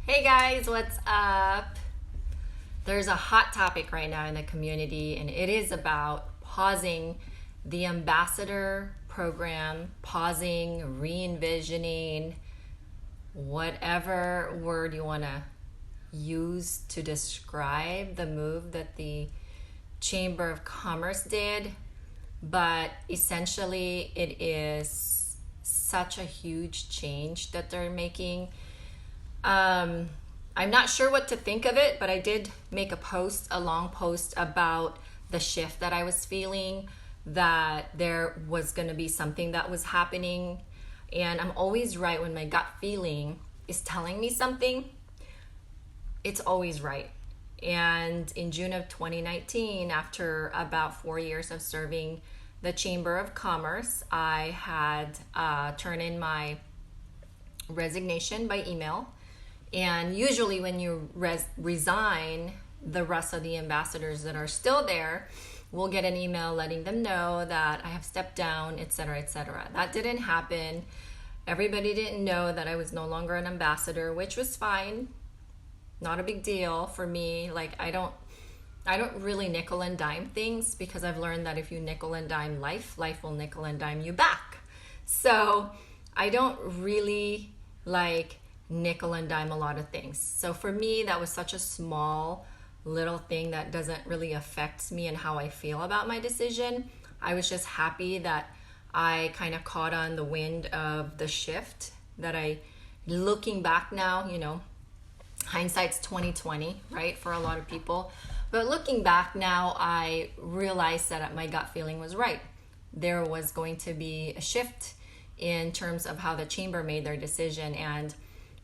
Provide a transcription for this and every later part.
Hey guys, what's up? There's a hot topic right now in the community, and it is about pausing the ambassador program, pausing, re envisioning, whatever word you want to use to describe the move that the Chamber of Commerce did. But essentially, it is such a huge change that they're making. I'm not sure what to think of it, but I did make a long post about the shift that I was feeling, that there was going to be something that was happening. And I'm always right when my gut feeling is telling me something, it's always right. And in June of 2019, after about 4 years of serving the Chamber of Commerce, I had turned in my resignation by email. And usually when you resign, the rest of the ambassadors that are still there will get an email letting them know that I have stepped down, etc., etc. That didn't happen. Everybody didn't know that I was no longer an ambassador, which was fine. Not a big deal for me. Like I don't really nickel and dime things, because I've learned that if you nickel and dime life will nickel and dime you back. So I don't really like nickel and dime a lot of things. So for me, that was such a small little thing that doesn't really affect me and how I feel about my decision. I was just happy that I kind of caught on the wind of the shift that looking back now, hindsight's 2020, right? For a lot of people. But looking back now, I realized that my gut feeling was right. There was going to be a shift in terms of how the chamber made their decision. And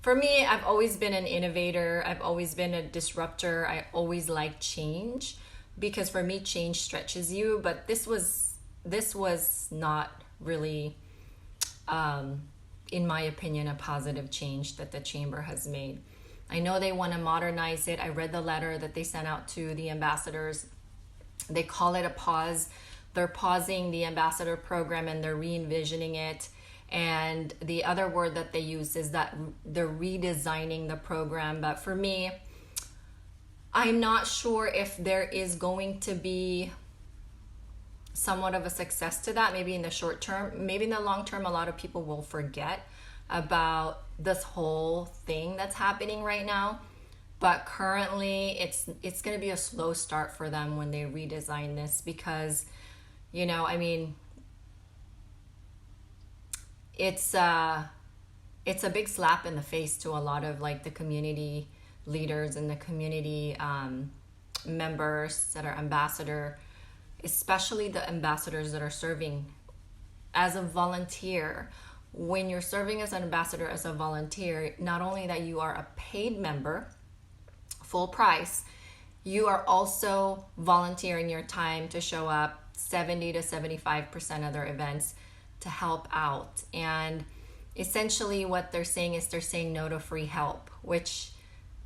for me, I've always been an innovator. I've always been a disruptor. I always like change, because for me, change stretches you. But this was not really, in my opinion, a positive change that the chamber has made. I know they want to modernize it. I read the letter that they sent out to the ambassadors. They call it a pause. They're pausing the ambassador program and they're re-envisioning it. And the other word that they use is that they're redesigning the program. But for me, I'm not sure if there is going to be somewhat of a success to that. Maybe in the short term, maybe in the long term, a lot of people will forget about this whole thing that's happening right now. But currently, it's going to be a slow start for them when they redesign this, because, it's a big slap in the face to a lot of like the community leaders and the community members that are ambassador, especially the ambassadors that are serving as a volunteer. When you're serving as an ambassador as a volunteer, not only that you are a paid member, full price, you are also volunteering your time to show up 70 to 75% of their events to help out. And essentially what they're saying is they're saying no to free help, which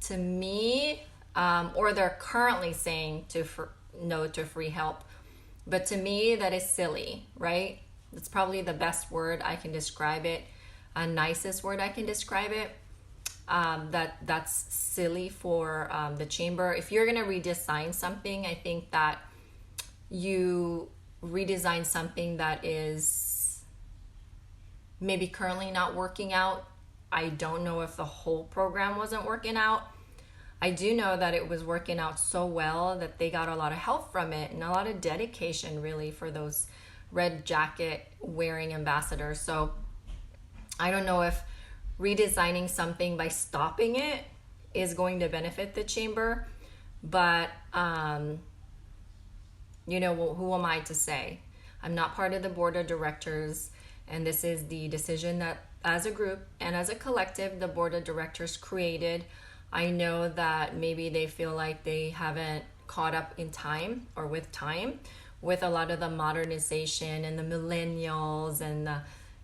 to me, or they're currently saying no to free help. But to me, that is silly, right? That's probably the best word I can describe it, nicest word I can describe it. That's silly for the chamber. If you're going to redesign something, I think that you redesign something that is maybe currently not working out. I don't know if the whole program wasn't working out. I do know that it was working out so well that they got a lot of help from it and a lot of dedication really for those red jacket wearing ambassadors. So I don't know if redesigning something by stopping it is going to benefit the chamber, but who am I to say? I'm not part of the board of directors, and this is the decision that as a group and as a collective the board of directors created. I know that maybe they feel like they haven't caught up in time or with time with a lot of the modernization and the millennials and the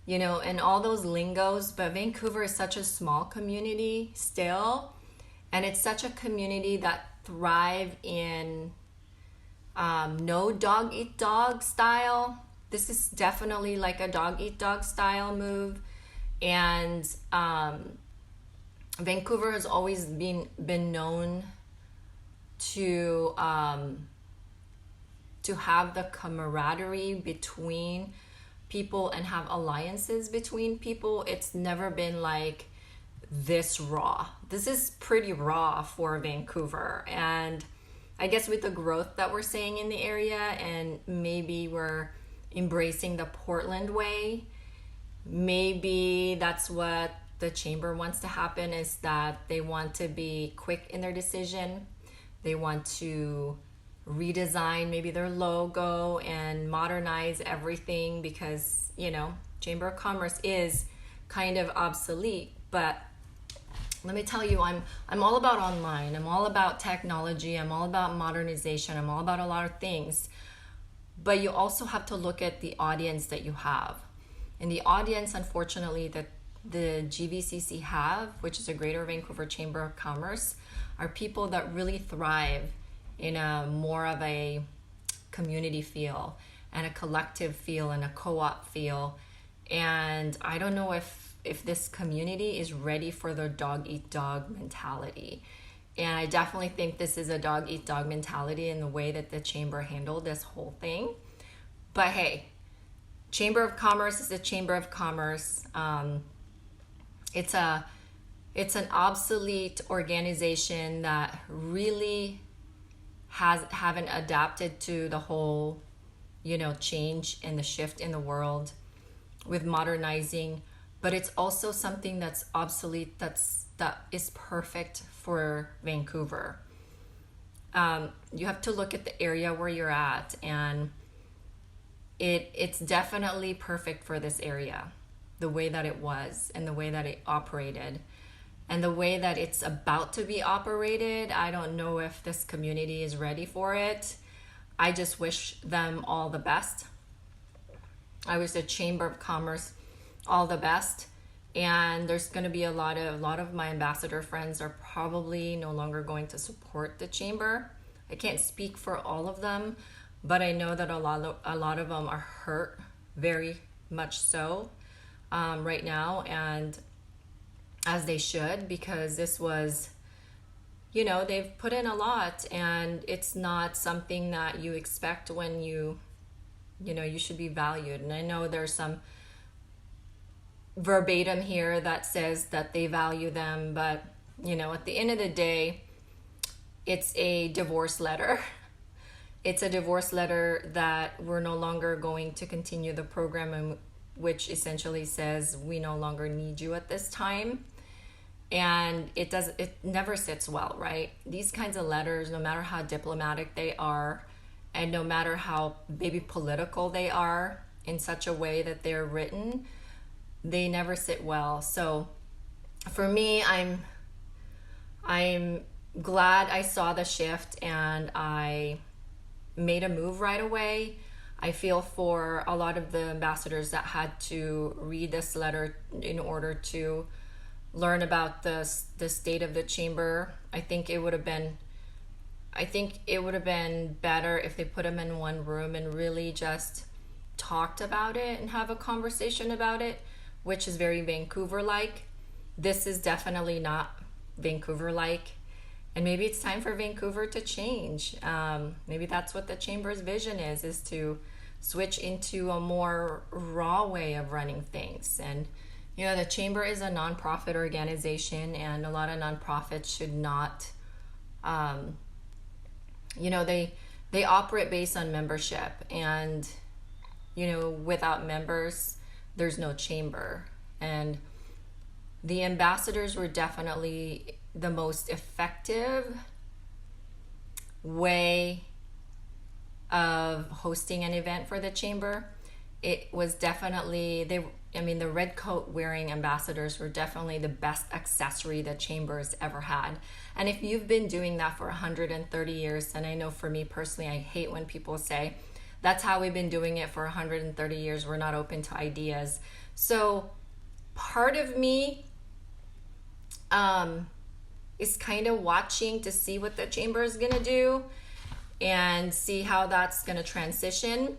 and all those lingos. But Vancouver is such a small community still, and it's such a community that thrive in no dog eat dog style. This is definitely like a dog eat dog style move. And Vancouver has always been known to have the camaraderie between people and have alliances between people. It's never been like this raw. This is pretty raw for Vancouver. And I guess with the growth that we're seeing in the area, and maybe we're embracing the Portland way, maybe that's what the chamber wants to happen, is that they want to be quick in their decision. They want to redesign maybe their logo and modernize everything, because Chamber of Commerce is kind of obsolete. But let me tell you, I'm all about online, I'm all about technology, I'm all about modernization, I'm all about a lot of things. But you also have to look at the audience that you have. And the audience, unfortunately, that the GVCC have, which is a Greater Vancouver Chamber of Commerce, are people that really thrive in a more of a community feel and a collective feel and a co-op feel. And I don't know if this community is ready for the dog eat dog mentality. And I definitely think this is a dog eat dog mentality in the way that the chamber handled this whole thing. But hey, Chamber of Commerce is a Chamber of Commerce. It's an obsolete organization that really haven't adapted to the whole, change and the shift in the world with modernizing. But it's also something that's obsolete, that is perfect for Vancouver. You have to look at the area where you're at, and it's definitely perfect for this area, the way that it was and the way that it operated. And the way that it's about to be operated, I don't know if this community is ready for it. I just wish them all the best. I wish the Chamber of Commerce all the best. And there's going to be a lot of my ambassador friends are probably no longer going to support the chamber. I can't speak for all of them, but I know that a lot of them are hurt, very much so, right now, and as they should, because this was, they've put in a lot, and it's not something that you expect when you should be valued. And I know there's some verbatim here that says that they value them, but at the end of the day, it's a divorce letter. It's a divorce letter that we're no longer going to continue the program, which essentially says we no longer need you at this time. And it never sits well, right? These kinds of letters, no matter how diplomatic they are, and no matter how maybe political they are in such a way that they're written, they never sit well. So for me, I'm glad I saw the shift and I made a move right away. I feel for a lot of the ambassadors that had to read this letter in order to learn about the state of the chamber. I think it would have been better if they put them in one room and really just talked about it and have a conversation about it, which is very Vancouver-like. This is definitely not Vancouver-like. And maybe it's time for Vancouver to change. Maybe that's what the chamber's vision is to switch into a more raw way of running things. And the chamber is a nonprofit organization, and a lot of nonprofits should not, they operate based on membership, and, without members, there's no chamber. And the ambassadors were definitely the most effective way of hosting an event for the chamber. It was definitely, the red coat wearing ambassadors were definitely the best accessory the chamber has ever had. And if you've been doing that for 130 years, and I know for me personally, I hate when people say, that's how we've been doing it for 130 years, we're not open to ideas. So part of me is kind of watching to see what the chamber is going to do and see how that's going to transition.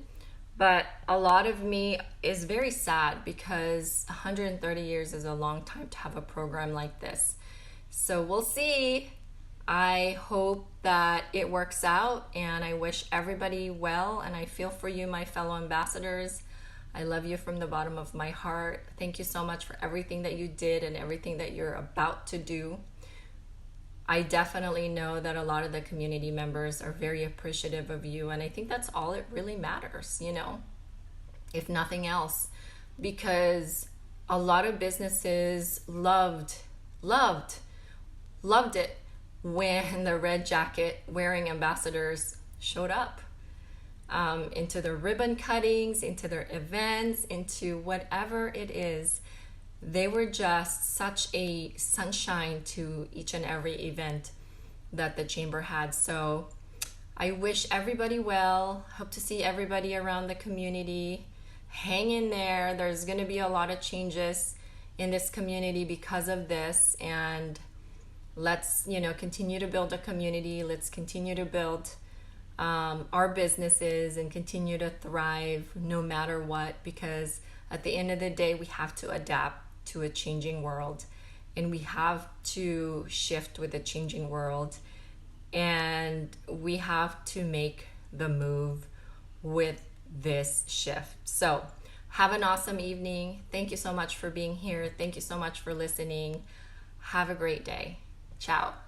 But a lot of me is very sad, because 130 years is a long time to have a program like this. So we'll see. I hope that it works out, and I wish everybody well, and I feel for you, my fellow ambassadors. I love you from the bottom of my heart. Thank you so much for everything that you did and everything that you're about to do. I definitely know that a lot of the community members are very appreciative of you, and I think that's all it really matters, if nothing else, because a lot of businesses loved it when the red jacket wearing ambassadors showed up into their ribbon cuttings, into their events, into whatever it is. They were just such a sunshine to each and every event that the chamber had. So I wish everybody well. Hope to see everybody around the community. Hang in there. There's going to be a lot of changes in this community because of this, and let's continue to build a community. Let's continue to build our businesses and continue to thrive no matter what, because at the end of the day we have to adapt to a changing world, and we have to shift with the changing world, and we have to make the move with this shift. So have an awesome evening. Thank you so much for being here. Thank you so much for listening. Have a great day. Ciao.